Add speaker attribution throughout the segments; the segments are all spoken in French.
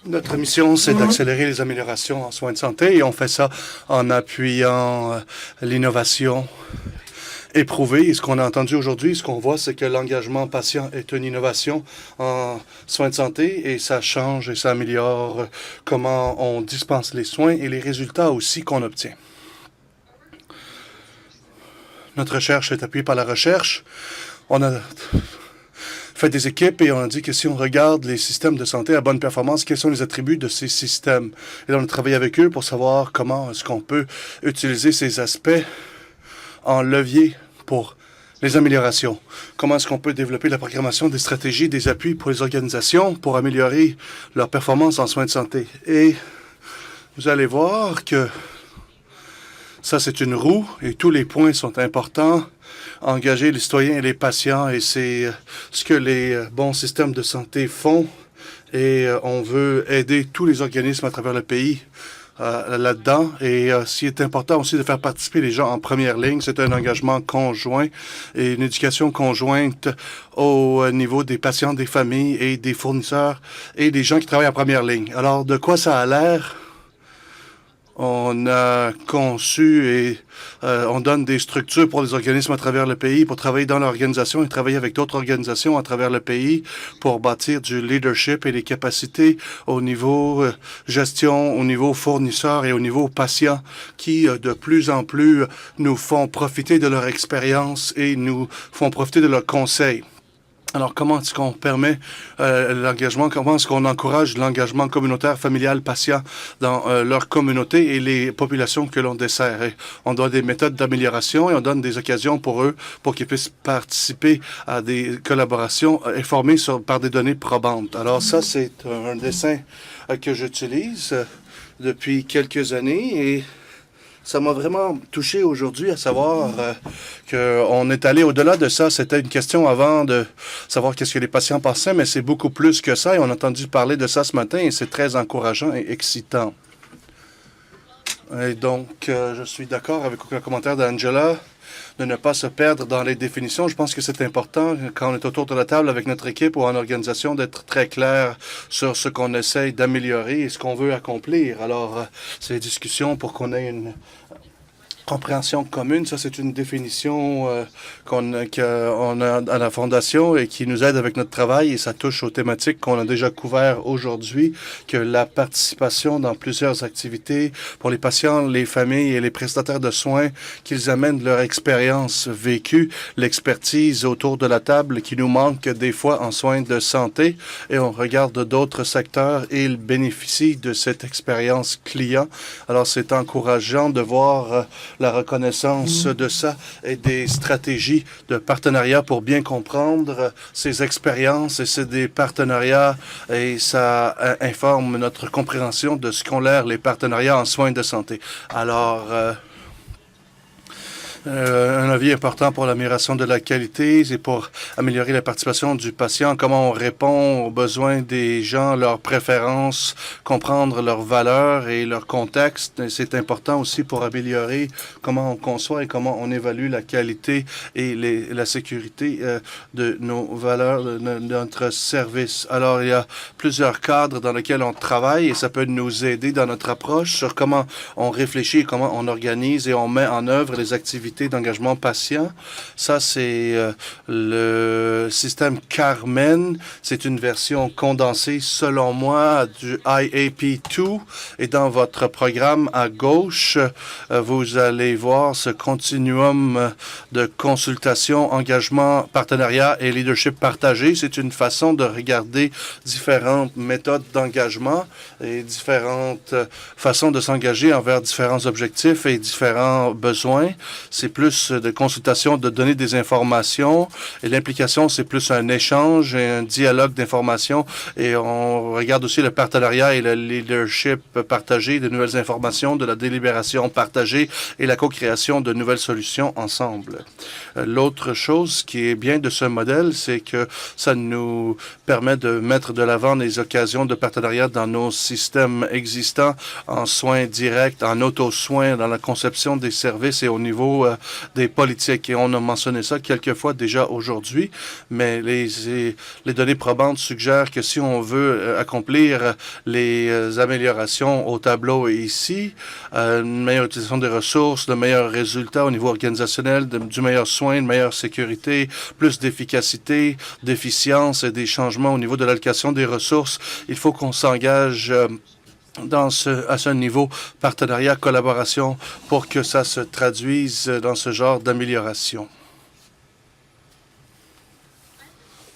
Speaker 1: Notre mission, c'est d'accélérer les améliorations en soins de santé et on fait ça en appuyant l'innovation éprouvée. Et ce qu'on a entendu aujourd'hui, ce qu'on voit, c'est que l'engagement patient est une innovation en soins de santé et ça change et ça améliore comment on dispense les soins et les résultats aussi qu'on obtient. Notre recherche est appuyée par la recherche. On a fait des équipes et on a dit que si on regarde les systèmes de santé à bonne performance, quels sont les attributs de ces systèmes? Et là, on a travaillé avec eux pour savoir comment est-ce qu'on peut utiliser ces aspects en levier pour les améliorations. Comment est-ce qu'on peut développer la programmation, des stratégies, des appuis pour les organisations pour améliorer leur performance en soins de santé. Et vous allez voir que ça, c'est une roue et tous les points sont importants. Engager les citoyens et les patients, et c'est ce que les bons systèmes de santé font. Et on veut aider tous les organismes à travers le pays là-dedans. Et ce qui est important aussi de faire participer les gens en première ligne, c'est un engagement conjoint et une éducation conjointe au niveau des patients, des familles et des fournisseurs et des gens qui travaillent en première ligne. Alors, de quoi ça a l'air? On a conçu et on donne des structures pour les organismes à travers le pays pour travailler dans l'organisation et travailler avec d'autres organisations à travers le pays pour bâtir du leadership et des capacités au niveau gestion, au niveau fournisseur et au niveau patient qui de plus en plus nous font profiter de leur expérience et nous font profiter de leurs conseils. Alors, comment est-ce qu'on permet l'engagement? Comment est-ce qu'on encourage l'engagement communautaire, familial, patient dans leur communauté et les populations que l'on dessert? Et on donne des méthodes d'amélioration et on donne des occasions pour eux pour qu'ils puissent participer à des collaborations informées par des données probantes. Alors, ça, c'est un dessin que j'utilise depuis quelques années et ça m'a vraiment touché aujourd'hui à savoir qu'on est allé au-delà de ça. C'était une question avant de savoir qu'est-ce que les patients pensaient, mais c'est beaucoup plus que ça. Et on a entendu parler de ça ce matin et c'est très encourageant et excitant. Et donc, je suis d'accord avec le commentaire d'Angela de ne pas se perdre dans les définitions. Je pense que c'est important quand on est autour de la table avec notre équipe ou en organisation d'être très clair sur ce qu'on essaye d'améliorer et ce qu'on veut accomplir. Alors, ces discussions pour qu'on ait une compréhension commune, ça c'est une définition qu'on a à la Fondation et qui nous aide avec notre travail et ça touche aux thématiques qu'on a déjà couvertes aujourd'hui, que la participation dans plusieurs activités pour les patients, les familles et les prestataires de soins, qu'ils amènent leur expérience vécue, l'expertise autour de la table qui nous manque des fois en soins de santé et on regarde d'autres secteurs et ils bénéficient de cette expérience client. Alors c'est encourageant de voir la reconnaissance de ça et des stratégies de partenariat pour bien comprendre ces expériences et c'est des partenariats et ça informe notre compréhension de ce qu'ont l'air les partenariats en soins de santé. Alors, un avis important pour l'amélioration de la qualité, c'est pour améliorer la participation du patient, comment on répond aux besoins des gens, leurs préférences, comprendre leurs valeurs et leur contexte. C'est important aussi pour améliorer comment on conçoit et comment on évalue la qualité et la sécurité de nos valeurs, de notre service. Alors, il y a plusieurs cadres dans lesquels on travaille et ça peut nous aider dans notre approche sur comment on réfléchit, comment on organise et on met en œuvre les activités d'engagement patient. Ça, c'est le système Carmen. C'est une version condensée, selon moi, du IAP2. Et dans votre programme à gauche, vous allez voir ce continuum de consultation, engagement, partenariat et leadership partagé. C'est une façon de regarder différentes méthodes d'engagement et différentes façons de s'engager envers différents objectifs et différents besoins. C'est plus de consultation, de donner des informations. Et l'implication, c'est plus un échange et un dialogue d'informations. Et on regarde aussi le partenariat et le leadership partagé, de nouvelles informations, de la délibération partagée et la co-création de nouvelles solutions ensemble. L'autre chose qui est bien de ce modèle, c'est que ça nous permet de mettre de l'avant les occasions de partenariat dans nos systèmes existants en soins directs, en auto-soins, dans la conception des services et au niveau des politiques. Et on a mentionné ça quelques fois déjà aujourd'hui, mais les données probantes suggèrent que si on veut accomplir les améliorations au tableau ici, une meilleure utilisation des ressources, de meilleurs résultats au niveau organisationnel, du meilleur soin, de meilleure sécurité, plus d'efficacité, d'efficience et des changements au niveau de l'allocation des ressources, il faut qu'on s'engage à ce niveau, partenariat, collaboration, pour que ça se traduise dans ce genre d'amélioration.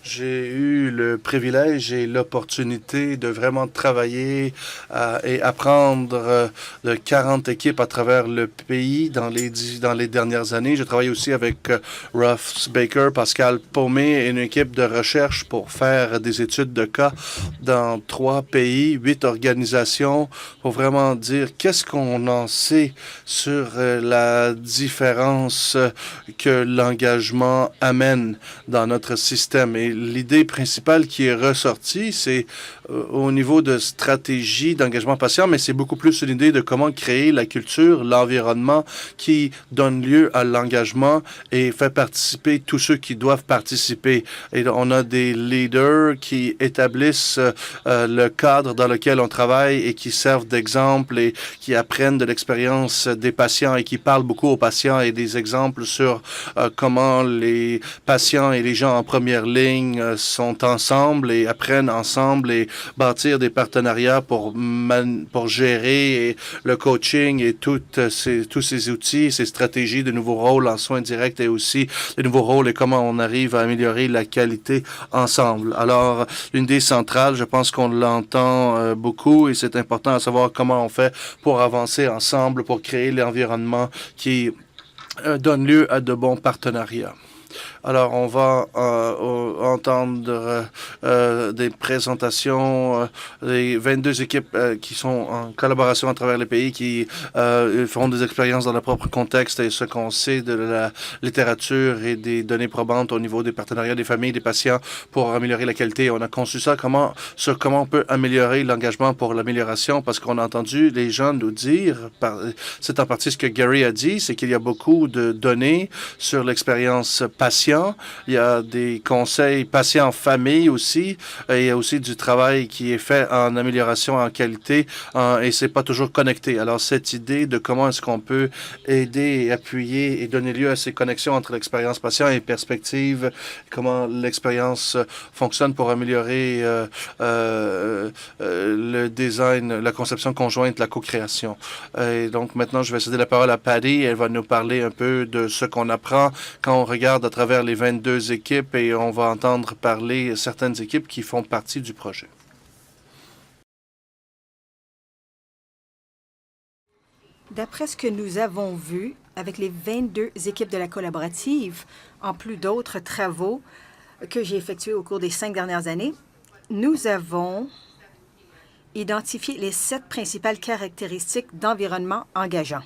Speaker 1: J'ai eu le privilège et l'opportunité de vraiment travailler et apprendre de 40 équipes à travers le pays dans les dernières années. J'ai travaillé aussi avec Russ Baker, Pascal Paumé et une équipe de recherche pour faire des études de cas dans 3 pays, 8 organisations, pour vraiment dire qu'est-ce qu'on en sait sur la différence que l'engagement amène dans notre système. Et l'idée principale qui est ressortie, c'est au niveau de stratégie d'engagement patient, mais c'est beaucoup plus une idée de comment créer la culture, l'environnement qui donne lieu à l'engagement et fait participer tous ceux qui doivent participer. Et on a des leaders qui établissent le cadre dans lequel on travaille et qui servent d'exemple et qui apprennent de l'expérience des patients et qui parlent beaucoup aux patients et des exemples sur comment les patients et les gens en première ligne sont ensemble et apprennent ensemble et bâtir des partenariats pour gérer le coaching et tous ces outils, ces stratégies de nouveaux rôles en soins directs et aussi de nouveaux rôles et comment on arrive à améliorer la qualité ensemble. Alors, une idée centrale, je pense qu'on l'entend beaucoup et c'est important à savoir comment on fait pour avancer ensemble, pour créer l'environnement qui donne lieu à de bons partenariats. Alors, on va entendre des présentations des 22 équipes qui sont en collaboration à travers les pays, qui feront des expériences dans leur propre contexte et ce qu'on sait de la littérature et des données probantes au niveau des partenariats des familles, des patients pour améliorer la qualité. On a conçu ça sur comment on peut améliorer l'engagement pour l'amélioration parce qu'on a entendu les gens nous dire, c'est en partie ce que Gary a dit, c'est qu'il y a beaucoup de données sur l'expérience patient. Il y a des conseils patients-famille aussi. Et il y a aussi du travail qui est fait en amélioration en qualité et c'est pas toujours connecté. Alors, cette idée de comment est-ce qu'on peut aider et appuyer et donner lieu à ces connexions entre l'expérience patient et perspective, comment l'expérience fonctionne pour améliorer le design, la conception conjointe, la co-création. Et donc, maintenant, je vais céder la parole à Patty. Elle va nous parler un peu de ce qu'on apprend quand on regarde à travers les 22 équipes et on va entendre parler certaines équipes qui font partie du projet.
Speaker 2: D'après ce que nous avons vu avec les 22 équipes de la collaborative, en plus d'autres travaux que j'ai effectués au cours des 5 dernières années, nous avons identifié les 7 principales caractéristiques d'environnement engageant.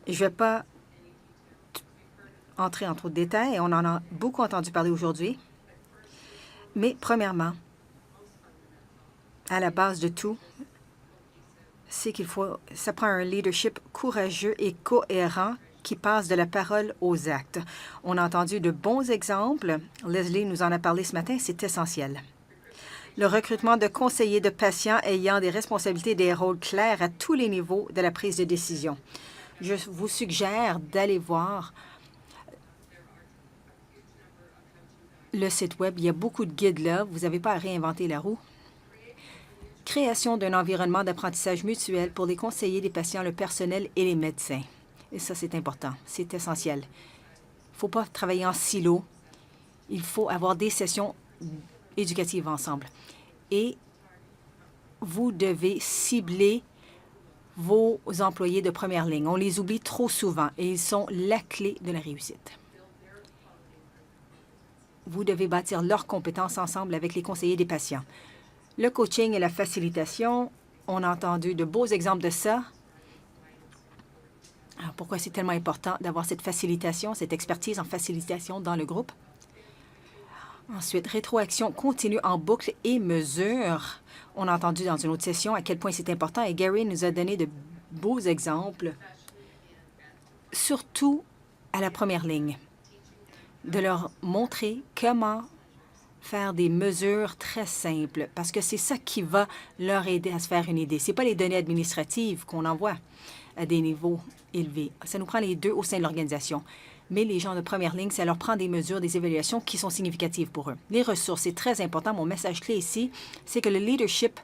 Speaker 2: Je ne vais pas entrer en trop de détails, on en a beaucoup entendu parler aujourd'hui. Mais premièrement, à la base de tout, c'est ça prend un leadership courageux et cohérent qui passe de la parole aux actes. On a entendu de bons exemples. Leslie nous en a parlé ce matin, c'est essentiel. Le recrutement de conseillers de patients ayant des responsabilités et des rôles clairs à tous les niveaux de la prise de décision. Je vous suggère d'aller voir le site Web. Il y a beaucoup de guides là. Vous n'avez pas à réinventer la roue. Création d'un environnement d'apprentissage mutuel pour les conseillers, les patients, le personnel et les médecins. Et ça, c'est important. C'est essentiel. Il ne faut pas travailler en silo. Il faut avoir des sessions éducatives ensemble. Et vous devez cibler vos employés de première ligne. On les oublie trop souvent et ils sont la clé de la réussite. Vous devez bâtir leurs compétences ensemble avec les conseillers des patients. Le coaching et la facilitation, on a entendu de beaux exemples de ça. Alors, pourquoi c'est tellement important d'avoir cette facilitation, cette expertise en facilitation dans le groupe? Ensuite, rétroaction continue en boucle et mesure. On a entendu dans une autre session à quel point c'est important et Gary nous a donné de beaux exemples surtout à la première ligne, de leur montrer comment faire des mesures très simples, parce que c'est ça qui va leur aider à se faire une idée. Ce n'est pas les données administratives qu'on envoie à des niveaux élevés. Ça nous prend les deux au sein de l'organisation. Mais les gens de première ligne, ça leur prend des mesures, des évaluations qui sont significatives pour eux. Les ressources, c'est très important. Mon message clé ici, c'est que le leadership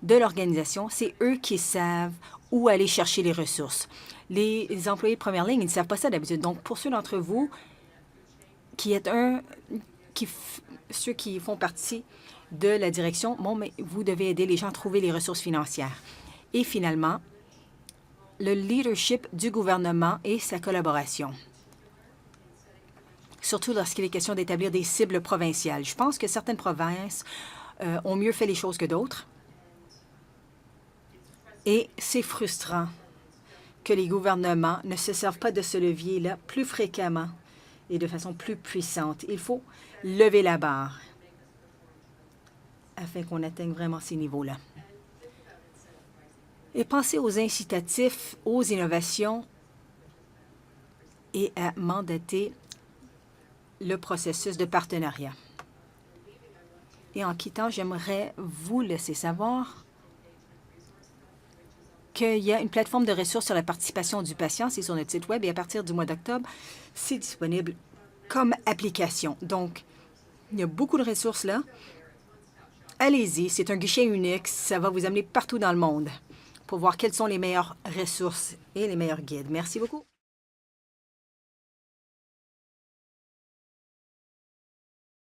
Speaker 2: de l'organisation, c'est eux qui savent où aller chercher les ressources. Les employés de première ligne, ils ne savent pas ça d'habitude. Donc, pour ceux d'entre vous ceux qui font partie de la direction, bon, mais vous devez aider les gens à trouver les ressources financières. Et finalement, le leadership du gouvernement et sa collaboration, surtout lorsqu'il est question d'établir des cibles provinciales. Je pense que certaines provinces ont mieux fait les choses que d'autres. Et c'est frustrant que les gouvernements ne se servent pas de ce levier-là plus fréquemment et de façon plus puissante. Il faut lever la barre afin qu'on atteigne vraiment ces niveaux-là. Et penser aux incitatifs, aux innovations et à mandater le processus de partenariat. Et en quittant, j'aimerais vous laisser savoir qu'il y a une plateforme de ressources sur la participation du patient. C'est sur notre site Web et à partir du mois d'octobre, c'est disponible comme application. Donc, il y a beaucoup de ressources là. Allez-y, c'est un guichet unique. Ça va vous amener partout dans le monde pour voir quelles sont les meilleures ressources et les meilleurs guides. Merci beaucoup.